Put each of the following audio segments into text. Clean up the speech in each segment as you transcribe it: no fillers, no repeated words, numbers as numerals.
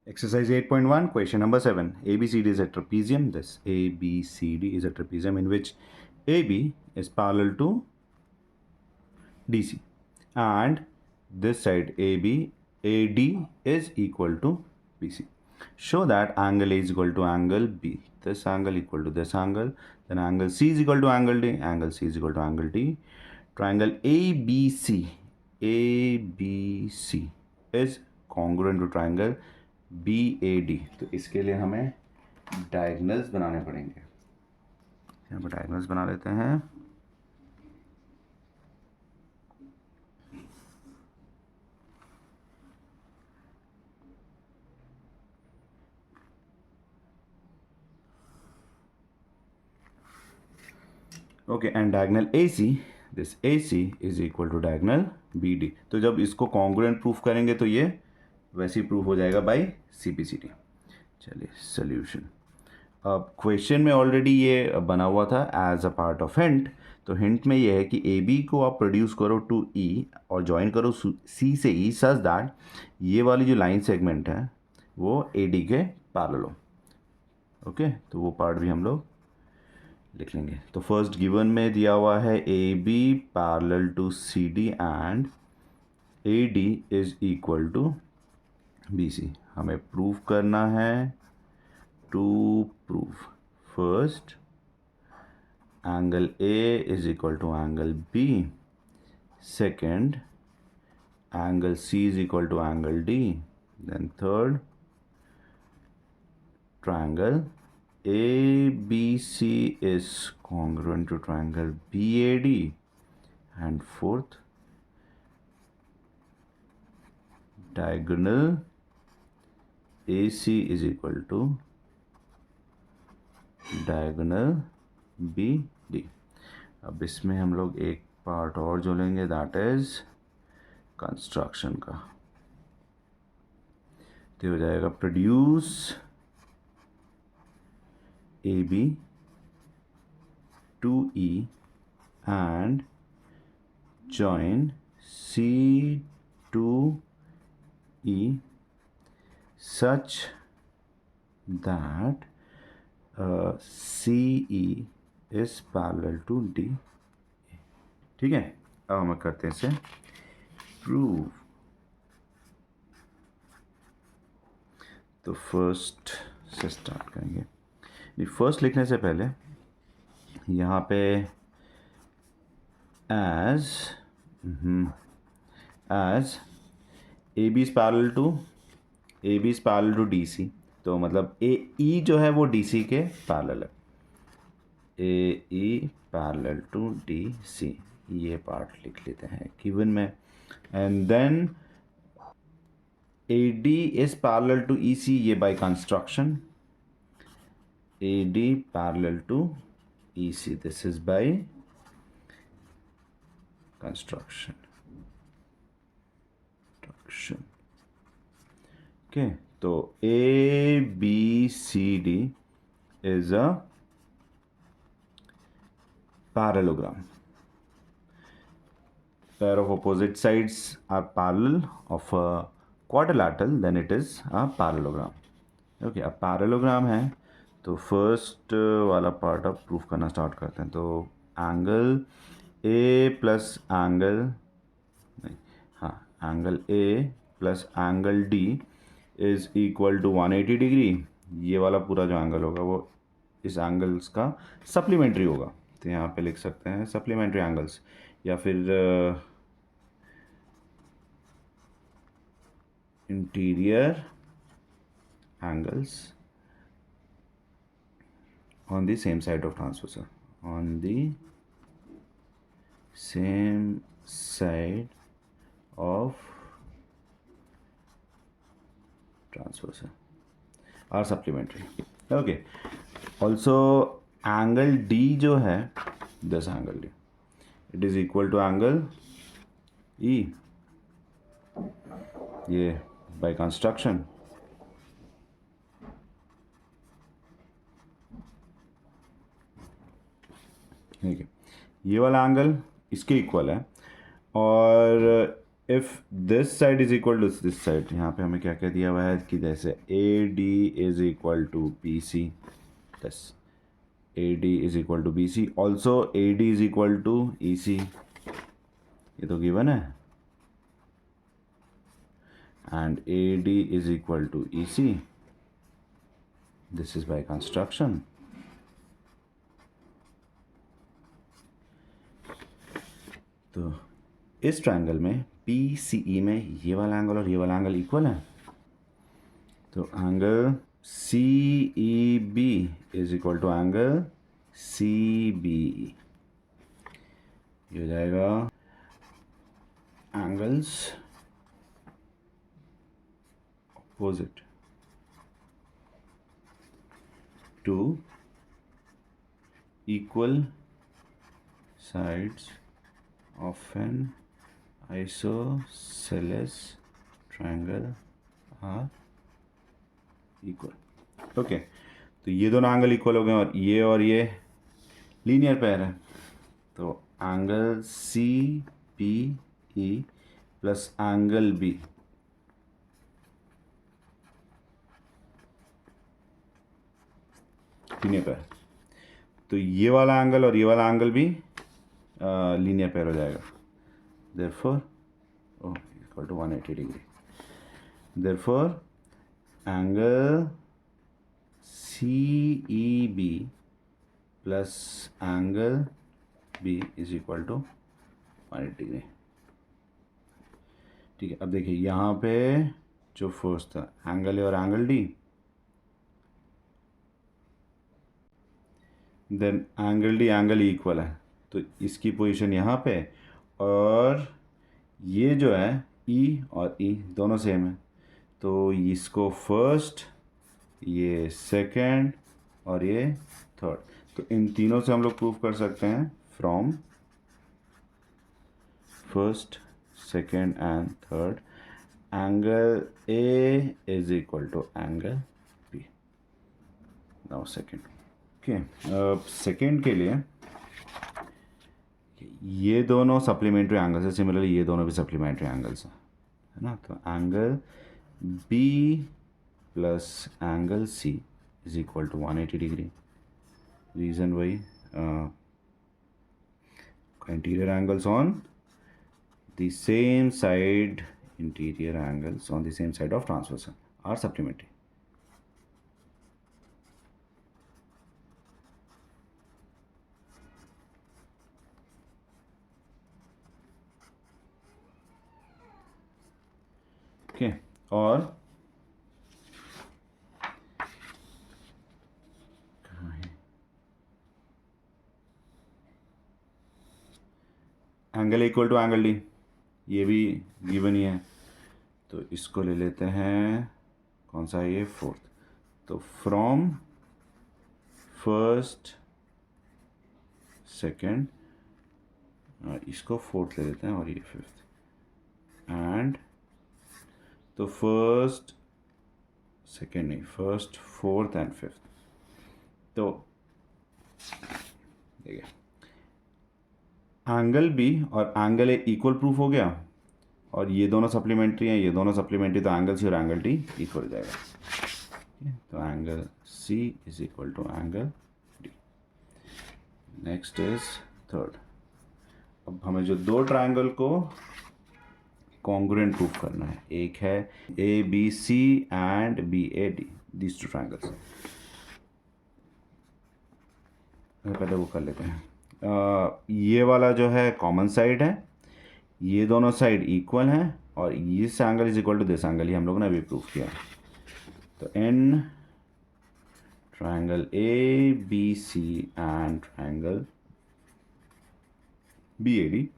Exercise 8.1, question number 7. ABCD is a trapezium. This ABCD is a trapezium in which AB is parallel to DC. And this side AD is equal to BC. Show that angle A is equal to angle B. This angle equal to this angle. Then angle C is equal to angle D. Angle C is equal to angle D. Triangle ABC is congruent to triangle BAD. तो इसके लिए हमें diagonals बनाने पड़ेंगे. यहाँ पर diagonals बना लेते हैं. Okay, and diagonal AC, this AC is equal to diagonal BD. तो जब इसको कॉन्ग्रुएंट प्रूफ करेंगे तो ये वैसे ही प्रूफ हो जाएगा बाय CPCD. चलिए सॉल्यूशन. अब क्वेश्चन में ऑलरेडी ये बना हुआ था as a part of hint. तो हिंट में ये है कि AB को आप प्रोड्यूस करो टू E और ज्वाइन करो C से E सच दैट ये वाली जो लाइन सेगमेंट है वो AD के पैरेलल हो. ओके, तो वो पार्ट भी हम लोग लिख लेंगे. तो फर्स्ट गिवन में दिया हुआ है AB parallel to CD and AD is equal to BC. हमें प्रूव करना है. To prove first angle A is equal to angle B. Second, angle C is equal to angle D. Then third, triangle ABC is congruent to triangle BAD. And fourth, diagonal AC is equal to diagonal BD. अब इसमें हम लोग एक part और जोड़ेंगे, that is construction का. तो हो जाएगा produce AB to E and join C to E such that CE is parallel to D. ठीक है, अब हम करते हैं इसे प्रूव. तो फर्स्ट से स्टार्ट करेंगे. फर्स्ट लिखने से पहले यहाँ पे as AB is parallel to DC. तो मतलब AE जो है वो DC के पैरेलल है. AE पैरेलल टू DC, ये पार्ट लिख लेते हैं गिवन में. And then AD is parallel to EC, ये by construction. AD parallel to EC, this is by construction. Okay, तो ABCD is a parallelogram. Pair of opposite sides are parallel of a quadrilateral, then it is a parallelogram. Okay, अब parallelogram है तो first वाला part अब proof करना start करते हैं. तो angle A plus angle angle A plus angle D is equal to 180 degree. ये वाला पूरा जो एंगल होगा वो इस एंगल्स का सप्लीमेंट्री होगा. तो यहाँ पे लिख सकते हैं सप्लीमेंट्री एंगल्स या फिर interior angles on the same side of transversal. On the same side of transversal are supplementary. Okay, also angle D जो है, this angle D, it is equal to angle E, ये by construction. ठीक है, ये वाला angle इसके equal है और if this side is equal to this side, यहाँ पे हमें क्या क्या दिया हुआ है कि जैसे A D is equal to B C, thus A D is equal to B C, also A D is equal to E C, ये तो गिवन है, and A D is equal to E C, this is by construction. तो इस triangle में P C ई में ये वाला angle और ये वाला एंगल इक्वल है, तो angle C E B is equal to angle C B E, ये हो जाएगा angles opposite to equal sides of an isosceles triangle are equal. Okay, तो ये दोनों एंगल इक्वल हो गए और ये लीनियर पेयर है, तो angle C P E plus angle B linear pair, तो ये वाला एंगल और ये वाला एंगल भी लीनियर पेयर हो जाएगा, therefore equal to 180 degree, therefore angle CEB plus angle B is equal to 180 degree। ठीक है, अब देखिए यहाँ पे जो फोर्स था एंगल ए और angle D, then angle D angle equal है, तो इसकी पोजीशन यहाँ पे, और ये जो है ई और ई दोनों सेम है, तो इसको फर्स्ट, ये सेकंड और ये थर्ड, तो इन तीनों से हम लोग प्रूव कर सकते हैं from first second and third angle A is equal to angle B. Now second, okay, second के लिए ये दोनों सप्लीमेंट्री एंगल्स है, सिमिलरली ये दोनों भी सप्लीमेंट्री एंगल्स हैं, है ना, तो angle B plus angle C is equal to 180 degree, reason वही interior angles on the same side, interior angles on the same side of transversal are supplementary. Okay, और angle equal to angle D, ये भी given ही है, तो इसको ले लेते हैं, कौन सा है ये, फोर्थ, तो फ्रॉम फर्स्ट सेकंड, इसको फोर्थ ले लेते हैं और ये फिफ्थ, एंड तो फर्स्ट सेकेंड नहीं, फर्स्ट फोर्थ एंड फिफ्थ, तो देखिए एंगल बी और एंगल ए इक्वल प्रूफ हो गया, और ये दोनों सप्लीमेंट्री हैं, ये दोनों सप्लीमेंट्री, तो एंगल सी और एंगल डी इक्वल हो जाएगा, तो angle C is equal to angle D. Next is third, अब हमें जो दो ट्रायंगल को कॉन्ग्रुएंट प्रूफ करना है, एक है A B C and B A D, these two triangles, पहले वो कर लेते हैं। ये वाला जो है कॉमन साइड है, ये दोनों साइड इक्वल हैं, और इस angle is equal to this angle, ये हम लोगों ने अभी प्रूफ किया, तो in triangle A B C and triangle B A D,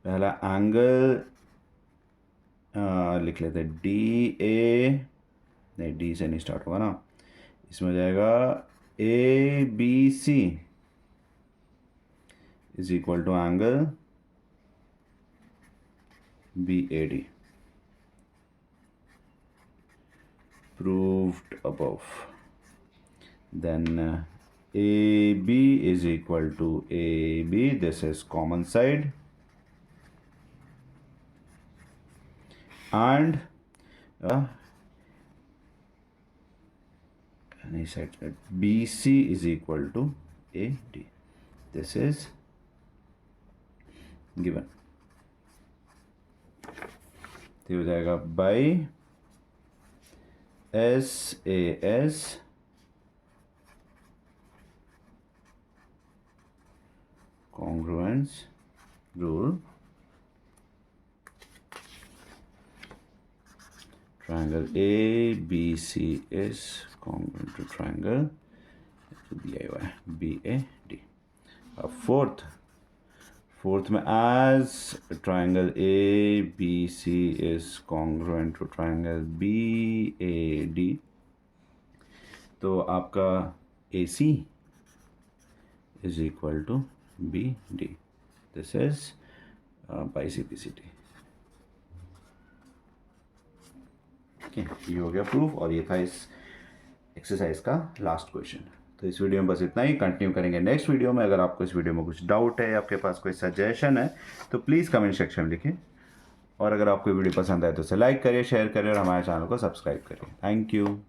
पहला एंगल लिख लेते हैं डी ए, नहीं डी से नहीं स्टार्ट होगा ना, इसमें हो जाएगा A B C is equal to angle B A D, proved above, then AB is equal to AB, this is common side, and BC is equal to AD. This is given. तो हो जाएगा by SAS congruence rule, triangle ABC is congruent to triangle दिया हुआ है BAD. अब fourth में as triangle ABC is congruent to triangle BAD, तो आपका AC is equal to BD. This is by CPCT. Okay, ये हो गया प्रूफ और ये था इस एक्सरसाइज का लास्ट क्वेश्चन. तो इस वीडियो में बस इतना ही. कंटिन्यू करेंगे नेक्स्ट वीडियो में. अगर आपको इस वीडियो में कुछ डाउट है, आपके पास कोई सजेशन है, तो प्लीज़ कमेंट सेक्शन में लिखें. और अगर आपको वीडियो पसंद आए तो उसे लाइक करिए, शेयर करिए और हमारे चैनल को सब्सक्राइब करिए. Thank you.